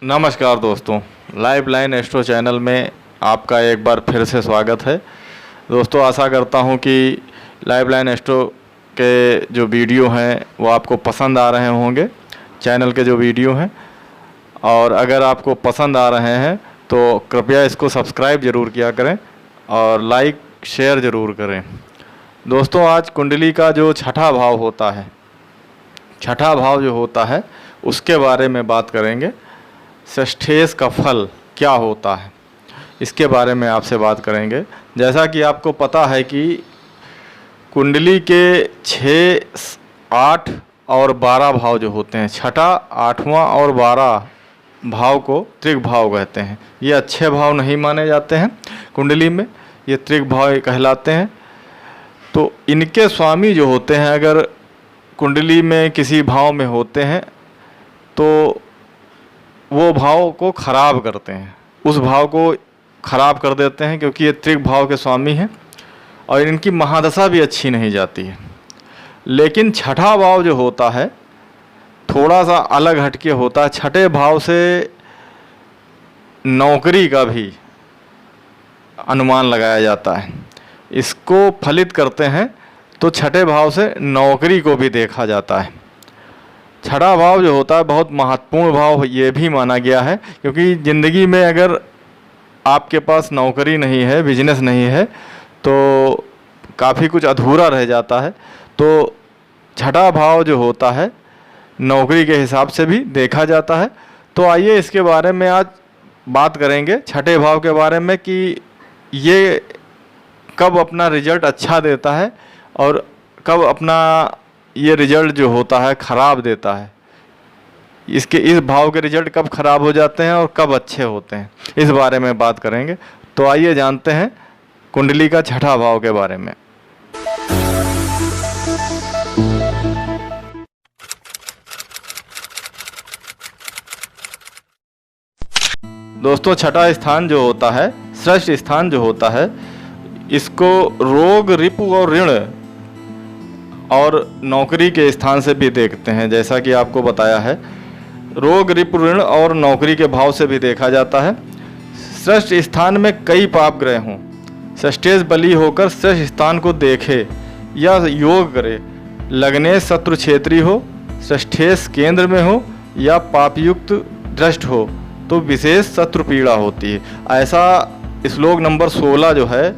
नमस्कार दोस्तों, life line astro channel में आपका एक बार फिर से स्वागत है। दोस्तों, आशा करता हूं कि लाइफ लाइन एस्ट्रो के जो वीडियो हैं वो आपको पसंद आ रहे होंगे, चैनल के जो वीडियो हैं। और अगर आपको पसंद आ रहे हैं तो कृपया इसको सब्सक्राइब ज़रूर किया करें और लाइक शेयर ज़रूर करें। दोस्तों, आज कुंडली का जो छठा भाव होता है, छठा भाव जो होता है उसके बारे में बात करेंगे। षष्ठेश का फल क्या होता है इसके बारे में आपसे बात करेंगे। जैसा कि आपको पता है कि कुंडली के 6, 8 और 12 भाव जो होते हैं, छठा, 8वां और 12 भाव को त्रिक भाव कहते हैं। ये अच्छे भाव नहीं माने जाते हैं कुंडली में, ये त्रिक भाव कहलाते हैं। तो इनके स्वामी जो होते हैं, अगर कुंडली में किसी भाव में होते हैं तो वो भाव को ख़राब करते हैं, उस भाव को ख़राब कर देते हैं, क्योंकि ये त्रिक भाव के स्वामी हैं और इनकी महादशा भी अच्छी नहीं जाती है। लेकिन छठा भाव जो होता है थोड़ा सा अलग हटके होता है। छठे भाव से नौकरी का भी अनुमान लगाया जाता है। इसको फलित करते हैं तो छठे भाव से नौकरी को भी देखा जाता है। छठा भाव जो होता है बहुत महत्वपूर्ण भाव ये भी माना गया है, क्योंकि ज़िंदगी में अगर आपके पास नौकरी नहीं है, बिजनेस नहीं है, तो काफ़ी कुछ अधूरा रह जाता है। तो छठा भाव जो होता है नौकरी के हिसाब से भी देखा जाता है। तो आइए इसके बारे में आज बात करेंगे, छठे भाव के बारे में, कि ये कब अपना रिजल्ट अच्छा देता है और कब अपना ये रिजल्ट जो होता है ख़राब देता है। इस भाव के रिजल्ट कब ख़राब हो जाते हैं और कब अच्छे होते हैं, इस बारे में बात करेंगे। तो आइए जानते हैं कुंडली का छठा भाव के बारे में। दोस्तों, छठा स्थान जो होता है, षष्ठ स्थान जो होता है, इसको रोग, रिपु और ऋण और नौकरी के स्थान से भी देखते हैं। जैसा कि आपको बताया है, रोग, रिपु, ऋण और नौकरी के भाव से भी देखा जाता है। षष्ठ स्थान में कई पाप ग्रह हों, षष्ठेश बली होकर षष्ठ स्थान को देखे या योग करे, लग्नेश शत्रु क्षेत्री हो, षष्ठेश केंद्र में हो या पापयुक्त दृष्ट हो तो विशेष शत्रु पीड़ा होती है। ऐसा श्लोक नंबर 16 जो है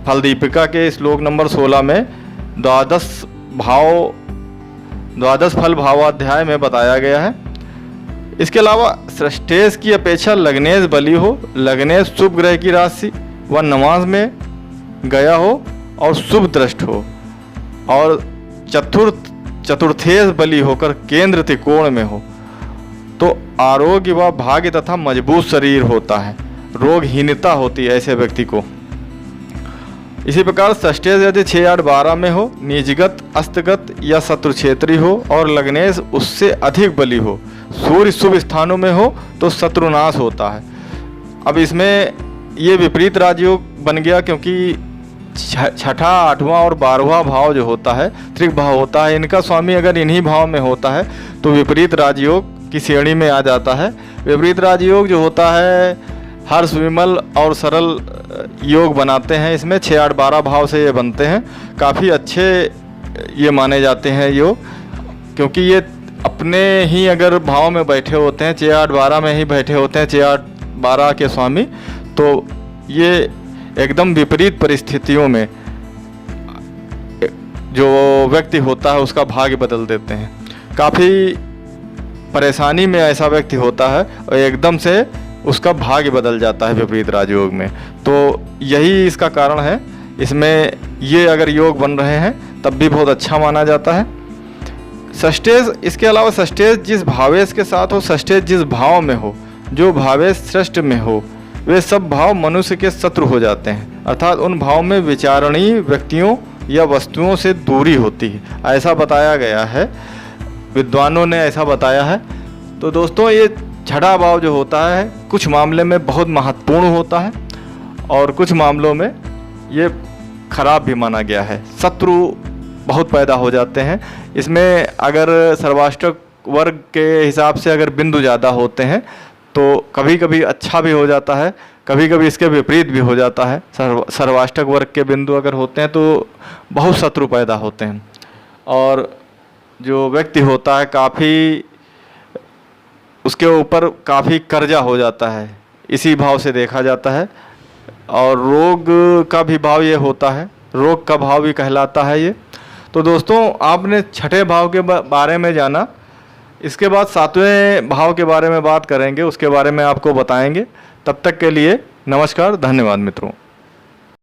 फल दीपिका के श्लोक नंबर 16 में द्वादश फल भावाध्याय में बताया गया है। इसके अलावा षष्ठेश की अपेक्षा लग्नेश बली हो, लग्नेश शुभ ग्रह की राशि व नमाज में गया हो और शुभ दृष्ट हो, और चतुर्थेश बली होकर केंद्र त्रिकोण में हो तो आरोग्य व भाग्य तथा मजबूत शरीर होता है, रोगहीनता होती है ऐसे व्यक्ति को। इसी प्रकार षष्ठेश यदि 6, 8, 12 में हो, नीचगत, अस्तगत या शत्रु क्षेत्री हो और लग्नेश उससे अधिक बली हो, सूर्य शुभ स्थानों में हो तो शत्रुनाश होता है। अब इसमें ये विपरीत राजयोग बन गया, क्योंकि छठा, 8वां और 12वां भाव जो होता है त्रिक भाव होता है, इनका स्वामी अगर इन्हीं भाव में होता है तो विपरीत राजयोग की श्रेणी में आ जाता है। विपरीत राजयोग जो होता है हर्ष, विमल और सरल योग बनाते हैं। इसमें 6, 8, 12 भाव से ये बनते हैं, काफ़ी अच्छे ये माने जाते हैं योग, क्योंकि ये अपने ही अगर भाव में बैठे होते हैं, 6, 8, 12 में ही बैठे होते हैं 6, 8, 12 के स्वामी, तो ये एकदम विपरीत परिस्थितियों में जो व्यक्ति होता है उसका भाग्य बदल देते हैं। काफ़ी परेशानी में ऐसा व्यक्ति होता है और एकदम से उसका भाग्य बदल जाता है विपरीत राजयोग में। तो यही इसका कारण है। इसमें ये अगर योग बन रहे हैं तब भी बहुत अच्छा माना जाता है। षष्ठेश, इसके अलावा षष्ठेश जिस भावेश के साथ हो, षष्ठेश जिस भाव में हो, जो भावेश श्रेष्ठ में हो, वे सब भाव मनुष्य के शत्रु हो जाते हैं, अर्थात उन भाव में विचारणीय व्यक्तियों या वस्तुओं से दूरी होती है, ऐसा बताया गया है, विद्वानों ने ऐसा बताया है। तो दोस्तों, ये छठा भाव जो होता है कुछ मामले में बहुत महत्वपूर्ण होता है और कुछ मामलों में ये खराब भी माना गया है। शत्रु बहुत पैदा हो जाते हैं। इसमें अगर सर्वाष्टक वर्ग के हिसाब से अगर बिंदु ज़्यादा होते हैं तो कभी कभी अच्छा भी हो जाता है, कभी कभी इसके विपरीत भी हो जाता है। सर्वाष्टक वर्ग के बिंदु अगर होते हैं तो बहुत शत्रु पैदा होते हैं और जो व्यक्ति होता है काफ़ी, उसके ऊपर काफ़ी कर्जा हो जाता है, इसी भाव से देखा जाता है। और रोग का भी भाव ये होता है, रोग का भाव भी कहलाता है ये। तो दोस्तों आपने छठे भाव के बारे में जाना, इसके बाद सातवें भाव के बारे में बात करेंगे, उसके बारे में आपको बताएंगे। तब तक के लिए नमस्कार, धन्यवाद मित्रों।